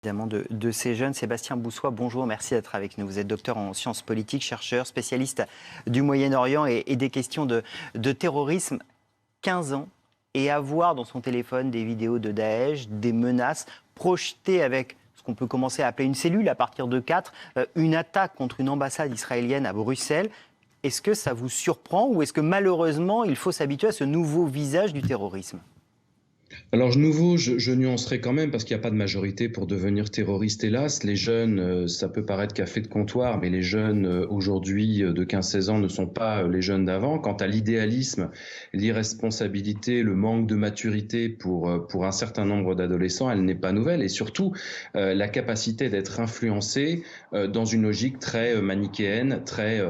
Évidemment de ces jeunes. Sébastien Boussois, bonjour, merci d'être avec nous. Vous êtes docteur en sciences politiques, chercheur, spécialiste du Moyen-Orient et des questions de terrorisme. 15 ans et avoir dans son téléphone des vidéos de Daesh, des menaces projetées avec ce qu'on peut commencer à appeler une cellule à partir de 4, une attaque contre une ambassade israélienne à Bruxelles. Est-ce que ça vous surprend ou est-ce que malheureusement il faut s'habituer à ce nouveau visage du terrorisme ? Alors, nouveau, je nuancerai quand même parce qu'il n'y a pas de majorité pour devenir terroriste, hélas. Les jeunes, ça peut paraître café de comptoir, mais les jeunes aujourd'hui de 15-16 ans ne sont pas les jeunes d'avant. Quant à l'idéalisme, l'irresponsabilité, le manque de maturité pour un certain nombre d'adolescents, elle n'est pas nouvelle. Et surtout, la capacité d'être influencé dans une logique très manichéenne, très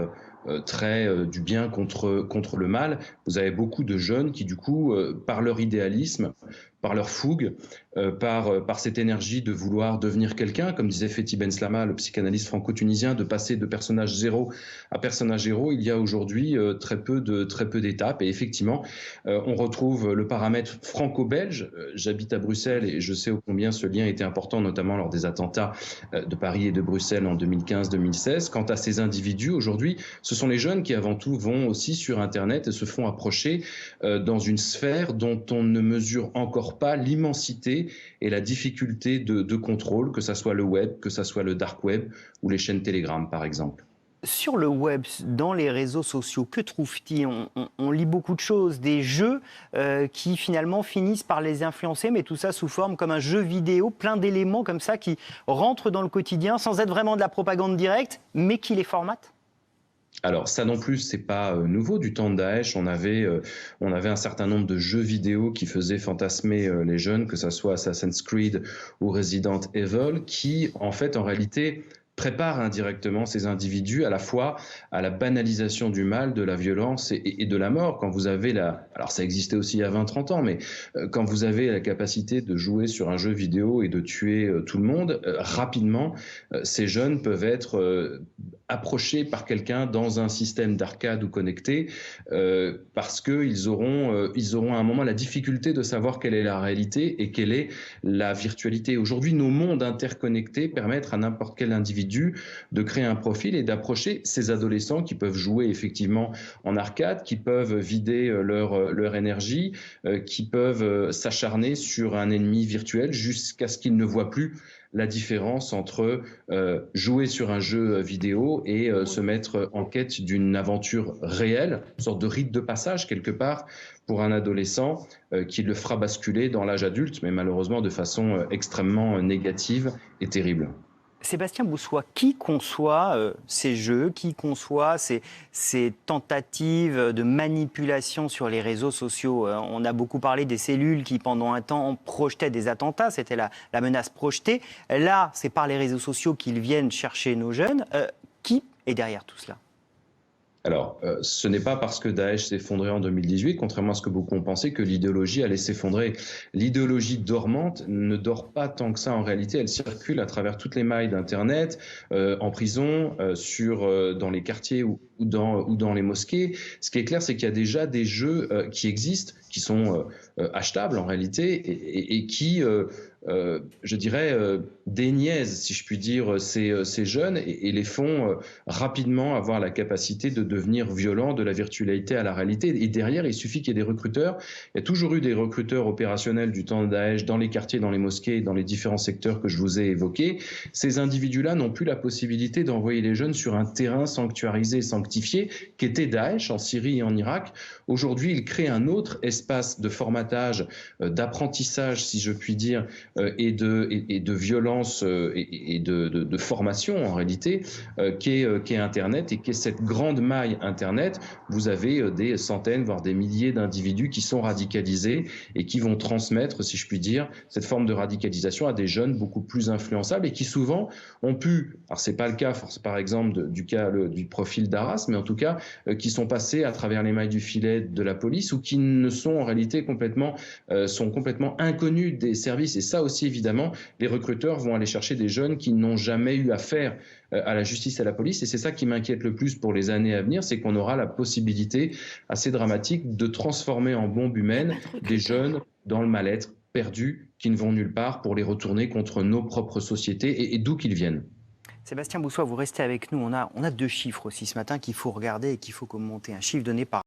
du bien contre le mal. Vous avez beaucoup de jeunes qui, du coup, par leur idéalisme, par leur fougue, par cette énergie de vouloir devenir quelqu'un, comme disait Fethi Benslama, le psychanalyste franco-tunisien, de passer de personnage zéro à personnage héros, il y a aujourd'hui très peu d'étapes. Et effectivement, on retrouve le paramètre franco-belge. J'habite à Bruxelles et je sais ô combien ce lien était important, notamment lors des attentats de Paris et de Bruxelles en 2015-2016. Quant à ces individus, aujourd'hui, ce sont les jeunes qui, avant tout, vont aussi sur Internet et se font approcher dans une sphère dont on ne mesure encore pas l'immensité et la difficulté de contrôle, que ce soit le web, que ce soit le dark web ou les chaînes Telegram, par exemple. Sur le web, dans les réseaux sociaux, que trouve-t-il ? On lit beaucoup de choses, des jeux qui finalement finissent par les influencer, mais tout ça sous forme comme un jeu vidéo, plein d'éléments comme ça qui rentrent dans le quotidien sans être vraiment de la propagande directe, mais qui les formatent ? Alors ça non plus, c'est pas nouveau. Du temps de Daesh, on avait un certain nombre de jeux vidéo qui faisaient fantasmer les jeunes, que ça soit Assassin's Creed ou Resident Evil, qui en fait en réalité prépare indirectement ces individus à la fois à la banalisation du mal, de la violence et de la mort. Quand vous avez alors ça existait aussi il y a 20-30 ans, mais quand vous avez la capacité de jouer sur un jeu vidéo et de tuer tout le monde, rapidement, ces jeunes peuvent être approchés par quelqu'un dans un système d'arcade ou connecté, parce qu'ils auront à un moment la difficulté de savoir quelle est la réalité et quelle est la virtualité. Aujourd'hui, nos mondes interconnectés permettent à n'importe quel individu de créer un profil et d'approcher ces adolescents qui peuvent jouer effectivement en arcade, qui peuvent vider leur énergie, qui peuvent s'acharner sur un ennemi virtuel jusqu'à ce qu'ils ne voient plus la différence entre jouer sur un jeu vidéo et se mettre en quête d'une aventure réelle, une sorte de rite de passage quelque part pour un adolescent qui le fera basculer dans l'âge adulte, mais malheureusement de façon extrêmement négative et terrible. Sébastien Boussois, qui conçoit ces jeux, qui conçoit ces tentatives de manipulation sur les réseaux sociaux ? On a beaucoup parlé des cellules qui, pendant un temps, projetaient des attentats, c'était la menace projetée. Là, c'est par les réseaux sociaux qu'ils viennent chercher nos jeunes. Qui est derrière tout cela ? Alors, ce n'est pas parce que Daesh s'est effondré en 2018, contrairement à ce que beaucoup ont pensé, que l'idéologie allait s'effondrer. L'idéologie dormante ne dort pas tant que ça en réalité. Elle circule à travers toutes les mailles d'Internet, en prison, dans les quartiers ou dans les mosquées. Ce qui est clair, c'est qu'il y a déjà des jeux qui existent, qui sont achetables en réalité, et qui, je dirais, déniaisent, si je puis dire, ces jeunes et les font rapidement avoir la capacité de devenir violents de la virtualité à la réalité. Et derrière, il suffit qu'il y ait des recruteurs. Il y a toujours eu des recruteurs opérationnels du temps de Daesh dans les quartiers, dans les mosquées, dans les différents secteurs que je vous ai évoqués. Ces individus-là n'ont plus la possibilité d'envoyer les jeunes sur un terrain sanctuarisé, sanctifié, qu'était Daesh en Syrie et en Irak. Aujourd'hui, ils créent un autre espace de formatage, d'apprentissage, si je puis dire, et de violence et de formation en réalité, qu'est Internet et qu'est cette grande maille Internet. Vous avez des centaines, voire des milliers d'individus qui sont radicalisés et qui vont transmettre, si je puis dire, cette forme de radicalisation à des jeunes beaucoup plus influençables et qui souvent ont pu, alors c'est pas le cas par exemple du profil d'Arras, mais en tout cas qui sont passés à travers les mailles du filet de la police ou qui ne sont en réalité sont complètement inconnus des services. Et ça aussi, évidemment, les recruteurs vont aller chercher des jeunes qui n'ont jamais eu affaire à la justice et à la police. Et c'est ça qui m'inquiète le plus pour les années à venir, c'est qu'on aura la possibilité assez dramatique de transformer en bombe humaine des jeunes dans le mal-être perdus qui ne vont nulle part pour les retourner contre nos propres sociétés et d'où qu'ils viennent. Sébastien Boussois, vous restez avec nous. On a 2 chiffres aussi ce matin qu'il faut regarder et qu'il faut commenter. Un chiffre donné par